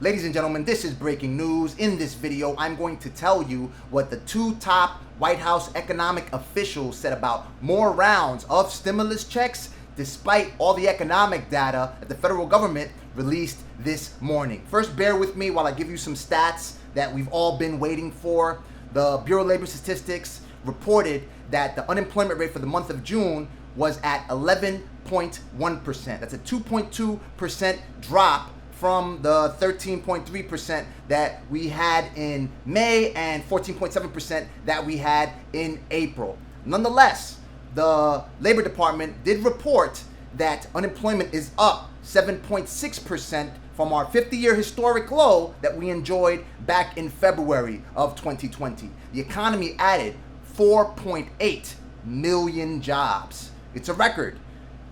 Ladies and gentlemen, this is breaking news. In this video, I'm going to tell you what the two top White House economic officials said about more rounds of stimulus checks despite all the economic data that the federal government released this morning. First, bear with me while I give you some stats that we've all been waiting for. The Bureau of Labor Statistics reported that the unemployment rate for the month of June was at 11.1%. That's a 2.2% drop from the 13.3% that we had in May and 14.7% that we had in April. Nonetheless, the Labor Department did report that unemployment is up 7.6% from our 50-year historic low that we enjoyed back in February of 2020. The economy added 4.8 million jobs. It's a record.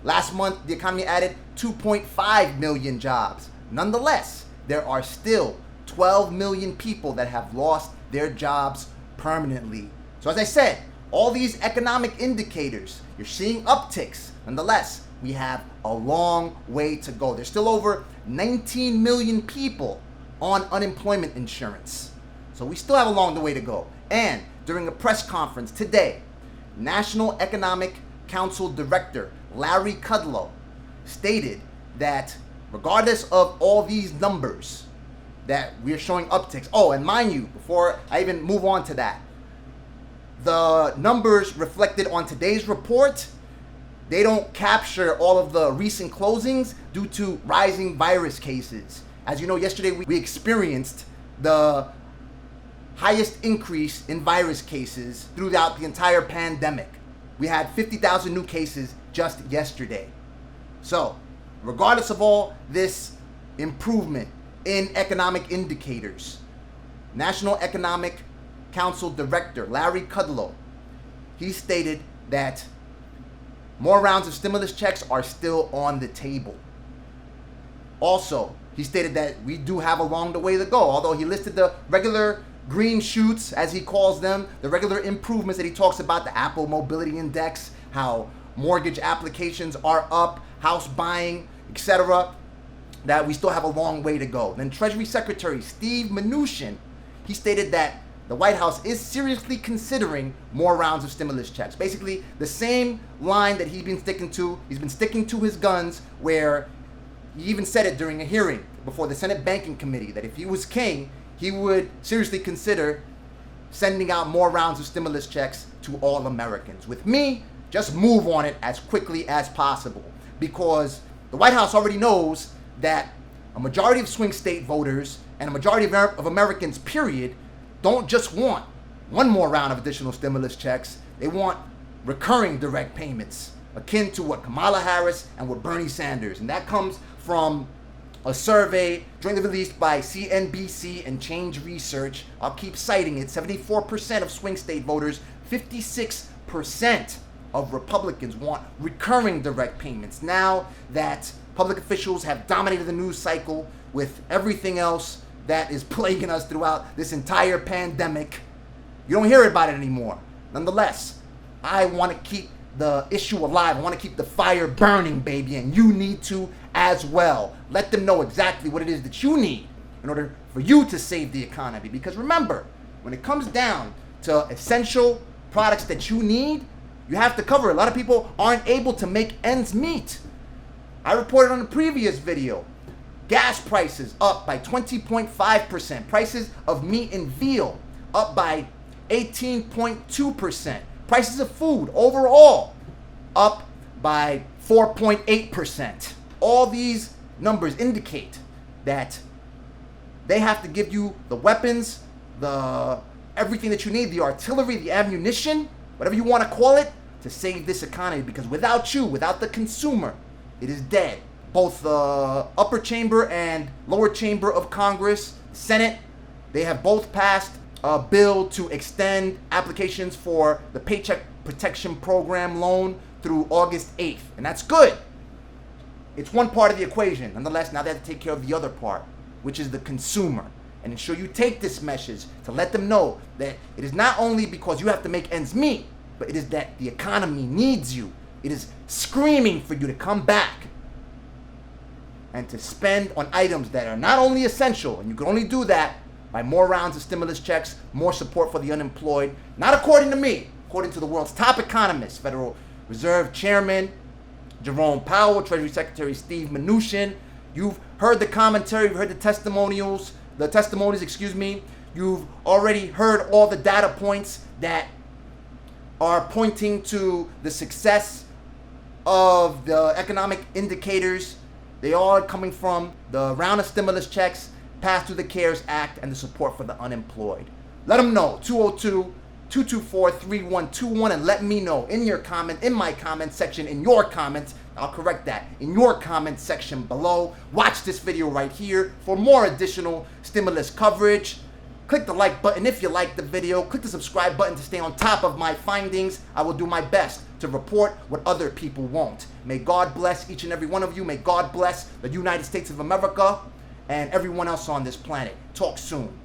Last month, the economy added 2.5 million jobs. Nonetheless, there are still 12 million people that have lost their jobs permanently. So as I said, all these economic indicators, you're seeing upticks. Nonetheless, we have a long way to go. There's still over 19 million people on unemployment insurance. So we still have a long way to go. And during a press conference today, National Economic Council Director Larry Kudlow stated that regardless of all these numbers that we are showing upticks. Oh, and mind you, before I even move on to that, the numbers reflected on today's report, they don't capture all of the recent closings due to rising virus cases. As you know, yesterday we experienced the highest increase in virus cases throughout the entire pandemic. We had 50,000 new cases just yesterday. So, regardless of all this improvement in economic indicators, National Economic Council Director Larry Kudlow, he stated that more rounds of stimulus checks are still on the table. Also, he stated that we do have a long way to go, although he listed the regular green shoots, as he calls them, the regular improvements that he talks about, the Apple Mobility Index, how mortgage applications are up, house buying, etc., that we still have a long way to go. Then Treasury Secretary Steve Mnuchin, he stated that the White House is seriously considering more rounds of stimulus checks. Basically, the same line that he's been sticking to. He's been sticking to his guns, where he even said it during a hearing before the Senate Banking Committee that if he was king, he would seriously consider sending out more rounds of stimulus checks to all Americans. With me, just move on it as quickly as possible, because the White House already knows that a majority of swing state voters and a majority of Americans, period, don't just want one more round of additional stimulus checks. They want recurring direct payments, akin to what Kamala Harris and what Bernie Sanders. And that comes from a survey jointly released by CNBC and Change Research. I'll keep citing it. 74% of swing state voters, 56% of Republicans want recurring direct payments. Now that public officials have dominated the news cycle with everything else that is plaguing us throughout this entire pandemic, you don't hear about it anymore. Nonetheless, I want to keep the issue alive. I want to keep the fire burning, baby, and you need to as well. Let them know exactly what it is that you need in order for you to save the economy. Because remember, when it comes down to essential products that you need, you have to cover. A lot of people aren't able to make ends meet. I reported on the previous video, gas prices up by 20.5%. Prices of meat and veal up by 18.2%. Prices of food overall up by 4.8%. All these numbers indicate that they have to give you the weapons, everything that you need, the artillery, the ammunition, whatever you want to call it, to save this economy. Because without you, without the consumer, it is dead. Both the upper chamber and lower chamber of Congress, Senate, they have both passed a bill to extend applications for the Paycheck Protection Program loan through August 8th. And that's good. It's one part of the equation. Nonetheless, now they have to take care of the other part, which is the consumer. And ensure you take this message to let them know that it is not only because you have to make ends meet, but it is that the economy needs you. It is screaming for you to come back. and to spend on items that are not only essential, and you can only do that by more rounds of stimulus checks, more support for the unemployed, not according to me, according to the world's top economists, Federal Reserve Chairman Jerome Powell, Treasury Secretary Steve Mnuchin. You've heard the commentary, you've heard the testimonies, You've already heard all the data points that are pointing to the success of the economic indicators. They all are coming from the round of stimulus checks passed through the CARES Act and the support for the unemployed. Let them know, 202-224-3121, and let me know in my comment section, in your comments. I'll correct that, in your comment section below. Watch this video right here for more additional stimulus coverage. Click the like button if you like the video. Click the subscribe button to stay on top of my findings. I will do my best to report what other people won't. May God bless each and every one of you. May God bless the United States of America and everyone else on this planet. Talk soon.